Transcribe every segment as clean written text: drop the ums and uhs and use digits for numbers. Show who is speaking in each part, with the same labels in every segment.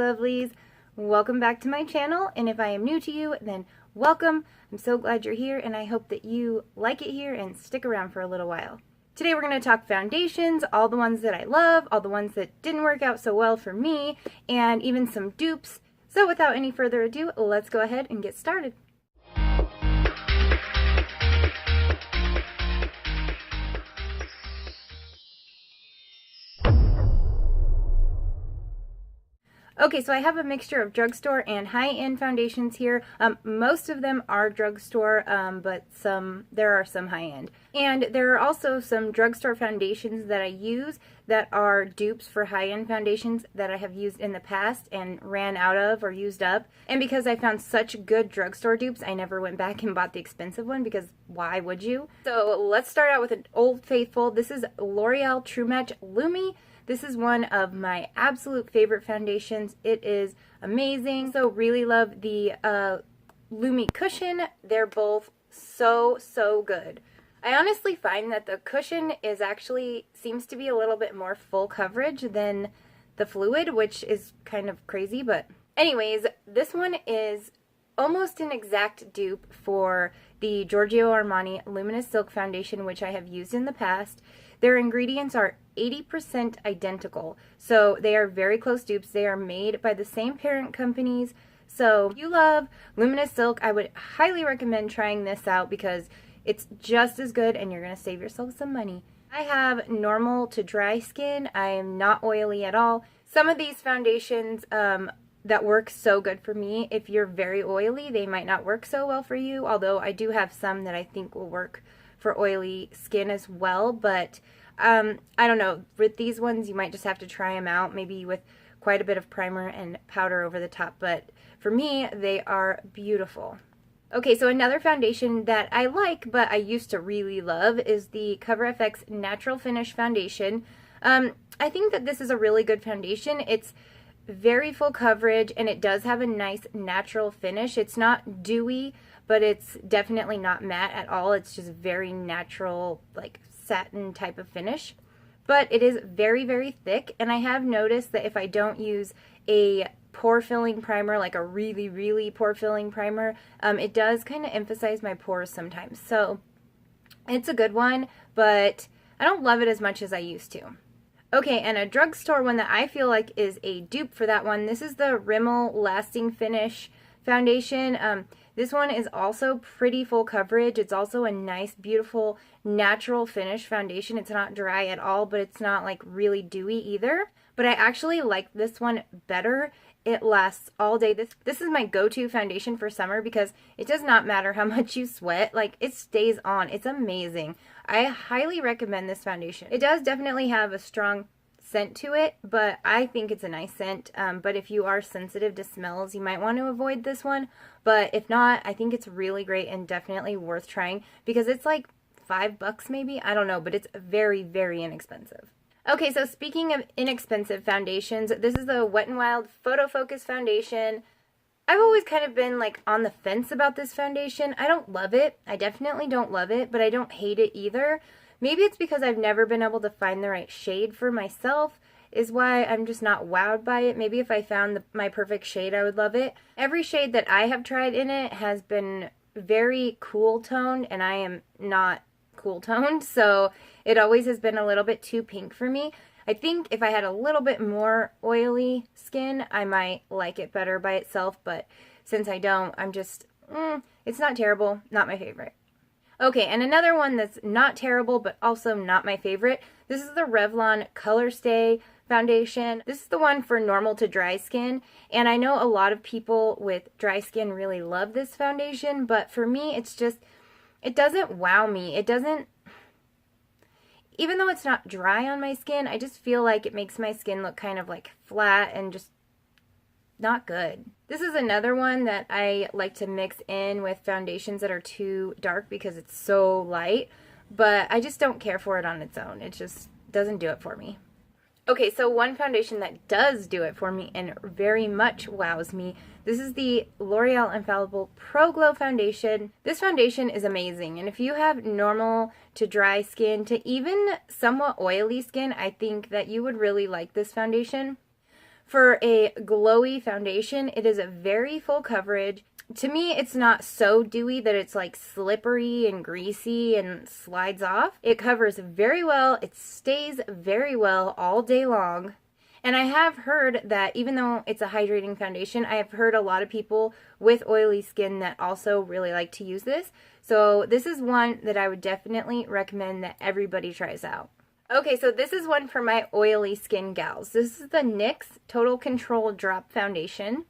Speaker 1: lovelies. Welcome back to my channel, and if I am new to you, then welcome. I'm so glad you're here, and I hope that you like it here and stick around for a little while. Today we're going to talk foundations, all the ones that I love, all the ones that didn't work out so well for me, and even some dupes. So without any further ado, let's go ahead and get started. Okay, so I have a mixture of drugstore and high-end foundations here. Most of them are drugstore, but there are some high-end. And there are also some drugstore foundations that I use that are dupes for high-end foundations that I have used in the past and ran out of or used up. And because I found such good drugstore dupes, I never went back and bought the expensive one because why would you? So let's start out with an Old Faithful. This is L'Oreal True Match Lumi. This is one of my absolute favorite foundations. It is amazing. So really love the Lumi cushion. They're both so good. I honestly find that the cushion seems to be a little bit more full coverage than the fluid, which is kind of crazy, but anyways, this one is almost an exact dupe for the Giorgio Armani Luminous Silk Foundation, which I have used in the past. Their ingredients are 80% identical, so they are very close dupes. They are made by the same parent companies. So if you love Luminous Silk, I would highly recommend trying this out because it's just as good and you're going to save yourself some money. I have normal to dry skin. I am not oily at all. Some of these foundations that work so good for me, if you're very oily, they might not work so well for you, although I do have some that I think will work for oily skin as well, but I don't know, with these ones you might just have to try them out, maybe with quite a bit of primer and powder over the top, but for me they are beautiful. Okay, so another foundation that I like but I used to really love is the CoverFX Natural Finish Foundation. I think that this is a really good foundation. It's very full coverage and it does have a nice natural finish. It's not dewy, but it's definitely not matte at all. It's just very natural, like satin type of finish. But it is very thick, and I have noticed that if I don't use a pore filling primer, like a really pore filling primer, it does kind of emphasize my pores sometimes. So it's a good one, but I don't love it as much as I used to. Okay, and a drugstore one that I feel like is a dupe for that one, this is the Rimmel Lasting Finish Foundation. This one is also pretty full coverage. It's also a nice, beautiful, natural finish foundation. It's not dry at all, but it's not like really dewy either. But I actually like this one better. It lasts all day. This is my go-to foundation for summer because it does not matter how much you sweat. Like, it stays on. It's amazing. I highly recommend this foundation. It does definitely have a strong scent to it, but I think it's a nice scent. But if you are sensitive to smells, you might want to avoid this one. But if not, I think it's really great and definitely worth trying because it's like $5 maybe. I don't know, but it's very inexpensive. Okay, so speaking of inexpensive foundations, this is the Wet n Wild Photo Focus Foundation. I've always kind of been like on the fence about this foundation. I don't love it. I definitely don't love it, but I don't hate it either. Maybe it's because I've never been able to find the right shade for myself is why I'm just not wowed by it. Maybe if I found my perfect shade, I would love it. Every shade that I have tried in it has been very cool toned, and I am not cool toned, so it always has been a little bit too pink for me. I think if I had a little bit more oily skin, I might like it better by itself, but since I don't, I'm just, it's not terrible, not my favorite. Okay, and another one that's not terrible, but also not my favorite, this is the Revlon Colorstay Foundation. This is the one for normal to dry skin, and I know a lot of people with dry skin really love this foundation, but for me, it's just, it doesn't wow me. It doesn't, even though it's not dry on my skin, I just feel like it makes my skin look kind of like flat and just not good. This is another one that I like to mix in with foundations that are too dark because it's so light, but I just don't care for it on its own. It just doesn't do it for me. Okay, so one foundation that does do it for me and very much wows me, this is the L'Oreal Infallible Pro Glow Foundation. This foundation is amazing, and if you have normal to dry skin to even somewhat oily skin, I think that you would really like this foundation. For a glowy foundation, it is a very full coverage. To me, it's not so dewy that it's like slippery and greasy and slides off. It covers very well. It stays very well all day long. And I have heard that even though it's a hydrating foundation, I have heard a lot of people with oily skin that also really like to use this. So this is one that I would definitely recommend that everybody tries out. Okay, so this is one for my oily skin gals. This is the NYX Total Control Drop Foundation.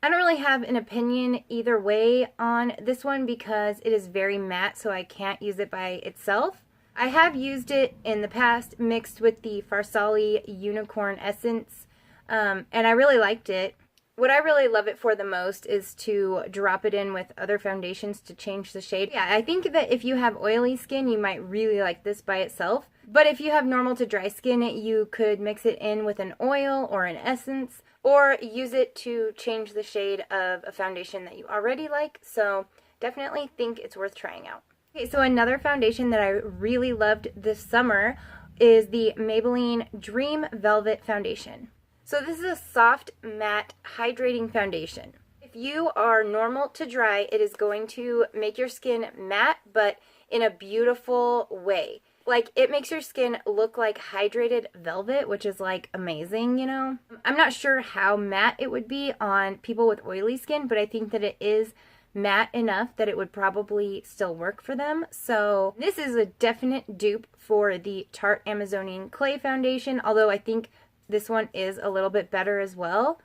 Speaker 1: I don't really have an opinion either way on this one because it is very matte, so I can't use it by itself. I have used it in the past mixed with the Farsali Unicorn Essence, and I really liked it. What I really love it for the most is to drop it in with other foundations to change the shade. Yeah, I think that if you have oily skin, you might really like this by itself. But if you have normal to dry skin, you could mix it in with an oil or an essence, or use it to change the shade of a foundation that you already like. So definitely think it's worth trying out. Okay, so another foundation that I really loved this summer is the Maybelline Dream Velvet Foundation. So this is a soft, matte, hydrating foundation. If you are normal to dry, it is going to make your skin matte, but in a beautiful way. Like, it makes your skin look like hydrated velvet, which is like amazing, you know? I'm not sure how matte it would be on people with oily skin, but I think that it is matte enough that it would probably still work for them. So this is a definite dupe for the Tarte Amazonian Clay Foundation, although I think this one is a little bit better as well.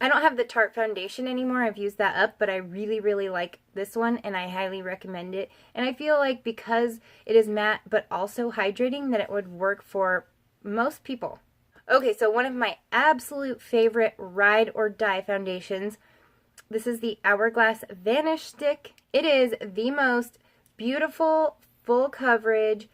Speaker 1: I don't have the Tarte foundation anymore. I've used that up, but I really, really like this one, and I highly recommend it. And I feel like because it is matte but also hydrating, that it would work for most people. Okay, so one of my absolute favorite ride or die foundations, this is the Hourglass Vanish Stick. It is the most beautiful, full coverage,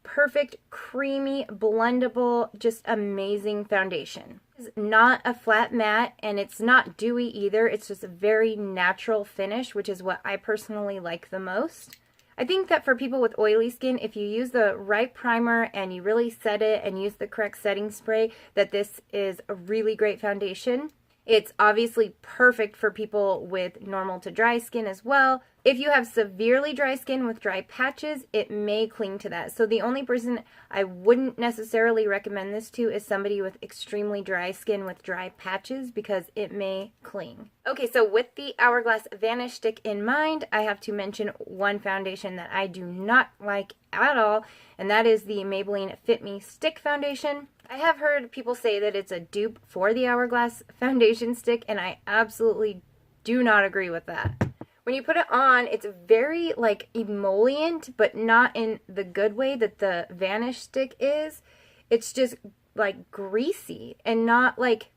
Speaker 1: perfect, creamy, blendable, just amazing foundation. It's not a flat matte, and it's not dewy either. It's just a very natural finish, which is what I personally like the most. I think that for people with oily skin, if you use the right primer and you really set it and use the correct setting spray, that this is a really great foundation. It's obviously perfect for people with normal to dry skin as well. If you have severely dry skin with dry patches, it may cling to that. So the only person I wouldn't necessarily recommend this to is somebody with extremely dry skin with dry patches, because it may cling. Okay, so with the Hourglass Vanish Stick in mind, I have to mention one foundation that I do not like at all, and that is the Maybelline Fit Me Stick Foundation. I have heard people say that it's a dupe for the Hourglass foundation stick, and I absolutely do not agree with that. When you put it on, it's very like emollient, but not in the good way that the Vanish stick is. It's just like greasy, and not like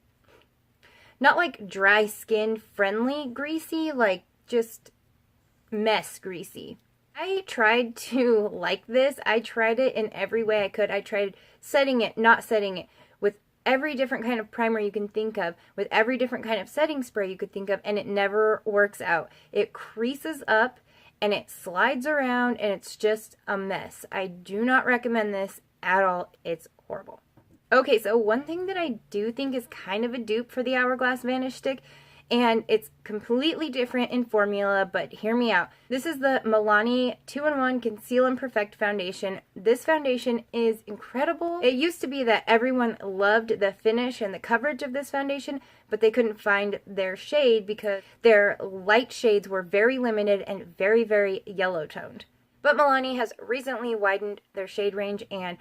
Speaker 1: dry skin friendly greasy, like just mess greasy. I tried to like this. I tried it in every way I could. I tried setting it, not setting it, with every different kind of primer you can think of, with every different kind of setting spray you could think of, and it never works out. It creases up and it slides around, and it's just a mess. I do not recommend this at all. It's horrible. Okay, so one thing that I do think is kind of a dupe for the Hourglass Vanish Stick, and it's completely different in formula, but hear me out. This is the Milani 2-in-1 Conceal Imperfect Foundation. This foundation is incredible. It used to be that everyone loved the finish and the coverage of this foundation, but they couldn't find their shade because their light shades were very limited and very, very yellow toned. But Milani has recently widened their shade range, and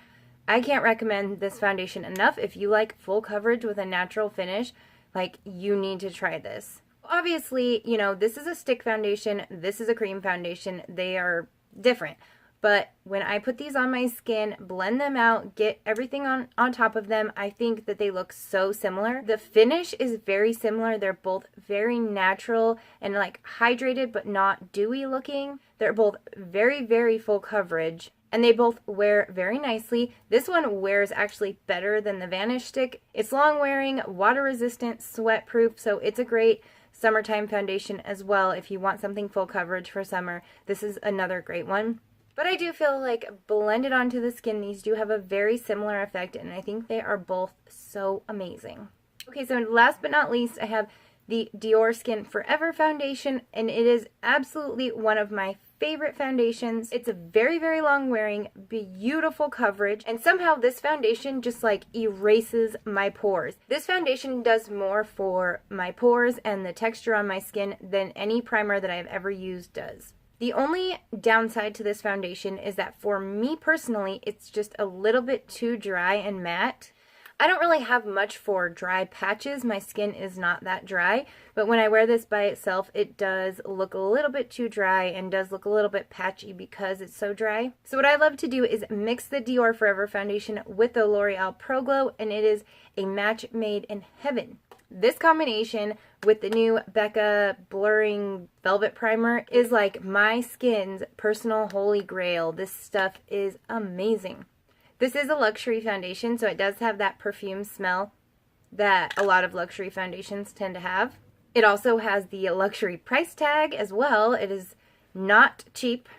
Speaker 1: I can't recommend this foundation enough. If you like full coverage with a natural finish, like, you need to try this. Obviously, you know, this is a stick foundation, this is a cream foundation. They are different. But when I put these on my skin, blend them out, get everything on top of them, I think that they look so similar. The finish is very similar. They're both very natural and like hydrated but not dewy looking. They're both very, very full coverage, and they both wear very nicely. This one wears actually better than the Vanish Stick. It's long wearing, water resistant, sweat proof, so it's a great summertime foundation as well. If you want something full coverage for summer, this is another great one. But I do feel like blended onto the skin, these do have a very similar effect, and I think they are both so amazing. Okay, so last but not least, I have the Dior Skin Forever foundation, and it is absolutely one of my favorite foundations. It's a very, very long wearing, beautiful coverage, and somehow this foundation just like erases my pores. This foundation does more for my pores and the texture on my skin than any primer that I've ever used does. The only downside to this foundation is that for me personally, it's just a little bit too dry and matte. I don't really have much for dry patches. My skin is not that dry, but when I wear this by itself, it does look a little bit too dry and does look a little bit patchy because it's so dry. So what I love to do is mix the Dior Forever foundation with the L'Oreal Pro Glow, and it is a match made in heaven. This combination with the new Becca Blurring Velvet Primer is like my skin's personal holy grail. This stuff is amazing. This is a luxury foundation, so it does have that perfume smell that a lot of luxury foundations tend to have. It also has the luxury price tag as well. It is not cheap,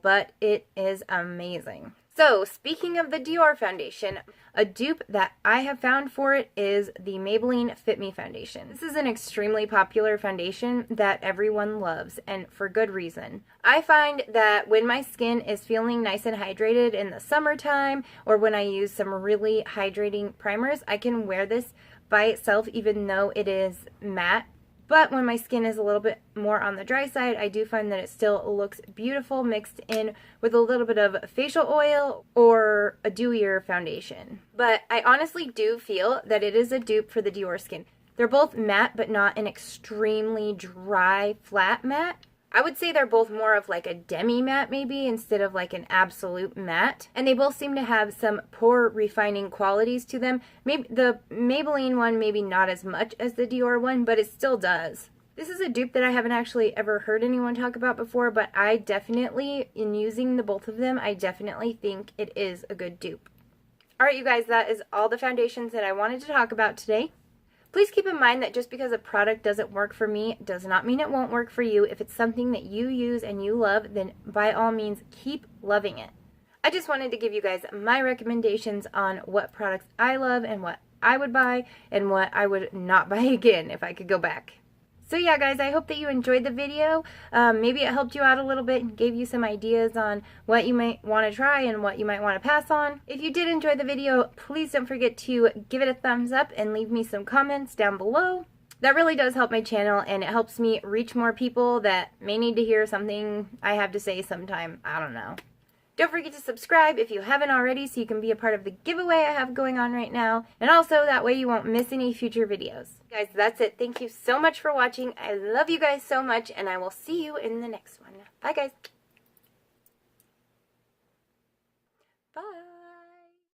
Speaker 1: but it is amazing. So, speaking of the Dior foundation, a dupe that I have found for it is the Maybelline Fit Me Foundation. This is an extremely popular foundation that everyone loves, and for good reason. I find that when my skin is feeling nice and hydrated in the summertime, or when I use some really hydrating primers, I can wear this by itself even though it is matte. But when my skin is a little bit more on the dry side, I do find that it still looks beautiful mixed in with a little bit of facial oil or a dewier foundation. But I honestly do feel that it is a dupe for the Dior Skin. They're both matte, but not an extremely dry, flat matte. I would say they're both more of like a demi-matte maybe instead of like an absolute matte. And they both seem to have some pore refining qualities to them. Maybe the Maybelline one maybe not as much as the Dior one, but it still does. This is a dupe that I haven't actually ever heard anyone talk about before, but I definitely, in using the both of them, I definitely think it is a good dupe. Alright you guys, that is all the foundations that I wanted to talk about today. Please keep in mind that just because a product doesn't work for me does not mean it won't work for you. If it's something that you use and you love, then by all means keep loving it. I just wanted to give you guys my recommendations on what products I love and what I would buy and what I would not buy again if I could go back. So yeah guys, I hope that you enjoyed the video. Maybe it helped you out a little bit and gave you some ideas on what you might want to try and what you might want to pass on. If you did enjoy the video, please don't forget to give it a thumbs up and leave me some comments down below. That really does help my channel, and it helps me reach more people that may need to hear something I have to say sometime. I don't know. Don't forget to subscribe if you haven't already so you can be a part of the giveaway I have going on right now. And also, that way you won't miss any future videos. Guys, that's it. Thank you so much for watching. I love you guys so much, and I will see you in the next one. Bye, guys. Bye.